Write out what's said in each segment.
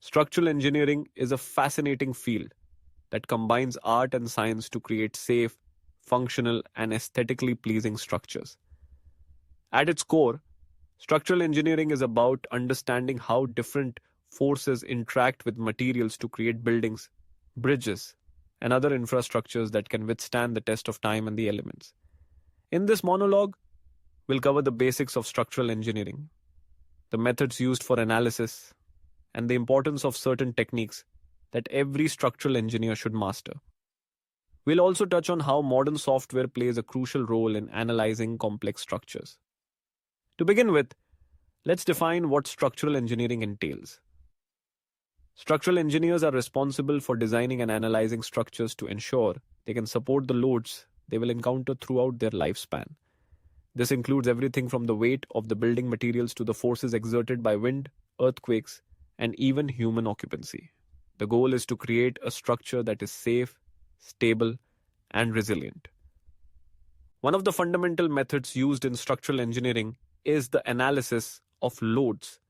Structural engineering is a fascinating field that combines art and science to create safe, functional, and aesthetically pleasing structures. At its core, structural engineering is about understanding how different forces interact with materials to create buildings, bridges, and other infrastructures that can withstand the test of time and the elements. In this monologue, we'll cover the basics of structural engineering, the methods used for analysis, and the importance of certain techniques that every structural engineer should master. We'll also touch on how modern software plays a crucial role in analyzing complex structures. To begin with, let's define what structural engineering entails. Structural engineers are responsible for designing and analyzing structures to ensure they can support the loads they will encounter throughout their lifespan. This includes everything from the weight of the building materials to the forces exerted by wind, earthquakes, and even human occupancy. The goal is to create a structure that is safe, stable, and resilient. One of the fundamental methods used in structural engineering is the analysis of loads.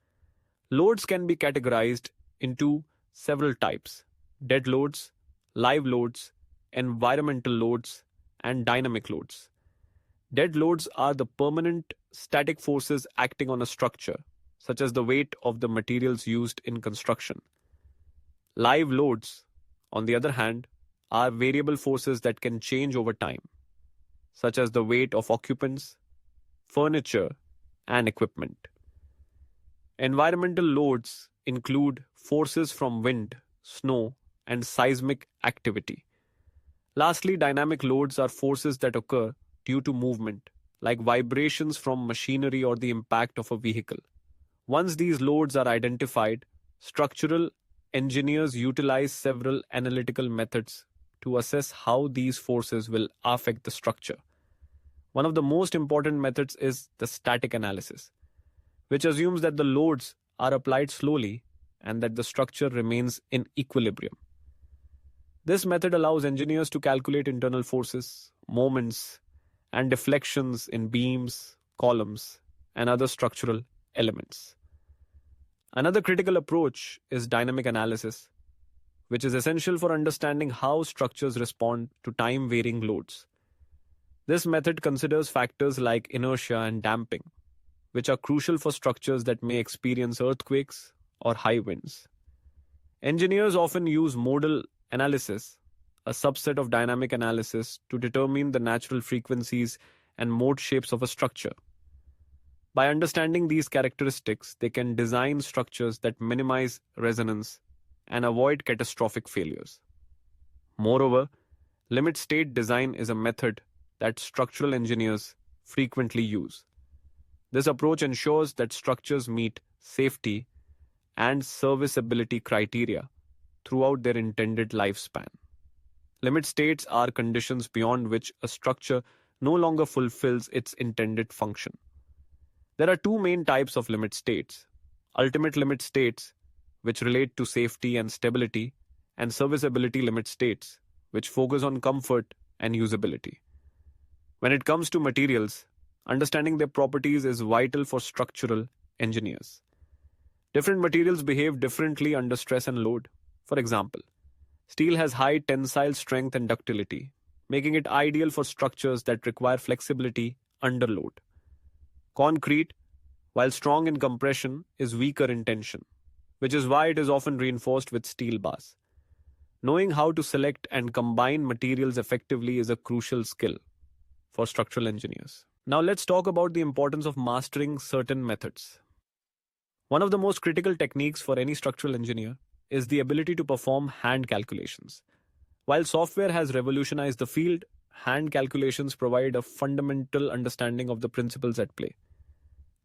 Loads can be categorized into several types: dead loads, live loads, environmental loads, and dynamic loads. Dead loads are the permanent static forces acting on a structure, such as the weight of the materials used in construction. Live loads, on the other hand, are variable forces that can change over time, such as the weight of occupants, furniture, and equipment. Environmental loads include forces from wind, snow, and seismic activity. Lastly, dynamic loads are forces that occur due to movement, like vibrations from machinery or the impact of a vehicle. Once these loads are identified, structural engineers utilize several analytical methods to assess how these forces will affect the structure. One of the most important methods is the static analysis, which assumes that the loads are applied slowly and that the structure remains in equilibrium. This method allows engineers to calculate internal forces, moments, and deflections in beams, columns, and other structural elements. Another critical approach is dynamic analysis, which is essential for understanding how structures respond to time-varying loads. This method considers factors like inertia and damping, which are crucial for structures that may experience earthquakes or high winds. Engineers often use modal analysis, a subset of dynamic analysis, to determine the natural frequencies and mode shapes of a structure. By understanding these characteristics, they can design structures that minimize resonance and avoid catastrophic failures. Moreover, limit state design is a method that structural engineers frequently use. This approach ensures that structures meet safety and serviceability criteria throughout their intended lifespan. Limit states are conditions beyond which a structure no longer fulfills its intended function. There are two main types of limit states: ultimate limit states, which relate to safety and stability, and serviceability limit states, which focus on comfort and usability. When it comes to materials, understanding their properties is vital for structural engineers. Different materials behave differently under stress and load. For example, steel has high tensile strength and ductility, making it ideal for structures that require flexibility under load. Concrete, while strong in compression, is weaker in tension, which is why it is often reinforced with steel bars. Knowing how to select and combine materials effectively is a crucial skill for structural engineers. Now let's talk about the importance of mastering certain methods. One of the most critical techniques for any structural engineer is the ability to perform hand calculations. While software has revolutionized the field, hand calculations provide a fundamental understanding of the principles at play.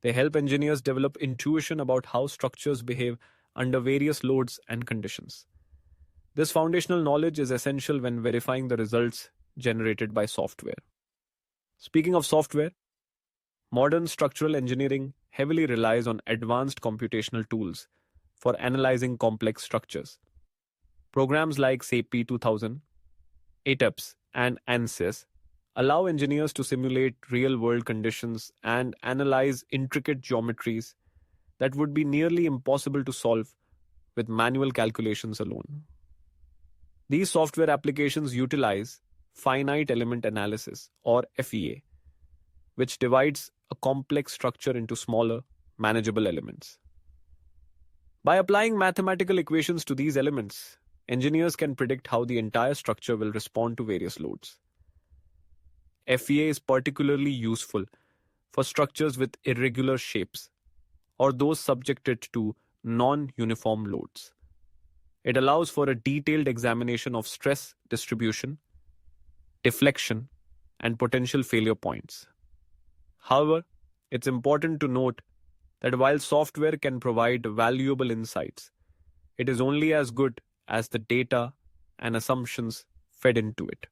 They help engineers develop intuition about how structures behave under various loads and conditions. This foundational knowledge is essential when verifying the results generated by software. Speaking of software, modern structural engineering heavily relies on advanced computational tools for analyzing complex structures. Programs like SAP 2000, ATEPS, and ANSYS allow engineers to simulate real-world conditions and analyze intricate geometries that would be nearly impossible to solve with manual calculations alone. These software applications utilize finite element analysis or FEA, which divides a complex structure into smaller, manageable elements. By applying mathematical equations to these elements, engineers can predict how the entire structure will respond to various loads. FEA is particularly useful for structures with irregular shapes or those subjected to non-uniform loads. It allows for a detailed examination of stress distribution, deflection, and potential failure points. However, it's important to note that while software can provide valuable insights, it is only as good as the data and assumptions fed into it.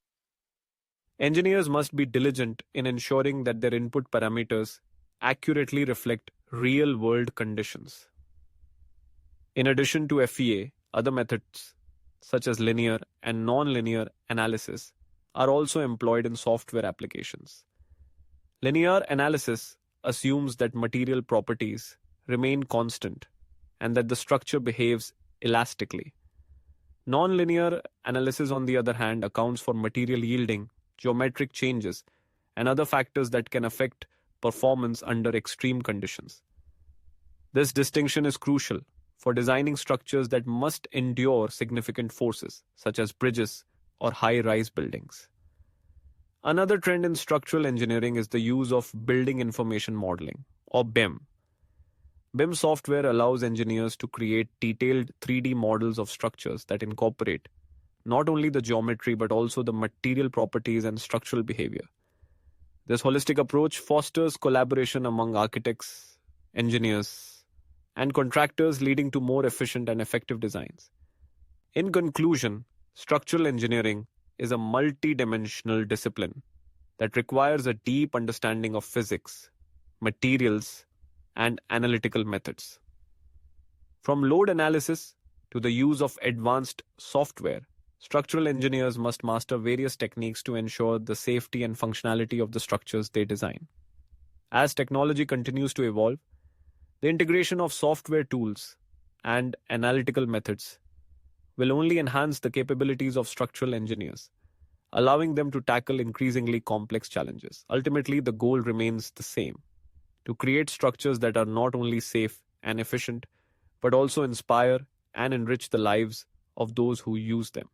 Engineers must be diligent in ensuring that their input parameters accurately reflect real world conditions. In addition to FEA, other methods, such as linear and non-linear analysis, are also employed in software applications. Linear analysis assumes that material properties remain constant and that the structure behaves elastically. Non-linear analysis, on the other hand, accounts for material yielding, geometric changes, and other factors that can affect performance under extreme conditions. This distinction is crucial for designing structures that must endure significant forces, such as bridges or high-rise buildings. Another trend in structural engineering is the use of building information modeling, or BIM. BIM software allows engineers to create detailed 3D models of structures that incorporate not only the geometry but also the material properties and structural behavior. This holistic approach fosters collaboration among architects, engineers, and contractors, leading to more efficient and effective designs. In conclusion, structural engineering is a multi-dimensional discipline that requires a deep understanding of physics, materials, and analytical methods. From load analysis to the use of advanced software, structural engineers must master various techniques to ensure the safety and functionality of the structures they design. As technology continues to evolve, the integration of software tools and analytical methods will only enhance the capabilities of structural engineers, allowing them to tackle increasingly complex challenges. Ultimately, the goal remains the same: to create structures that are not only safe and efficient, but also inspire and enrich the lives of those who use them.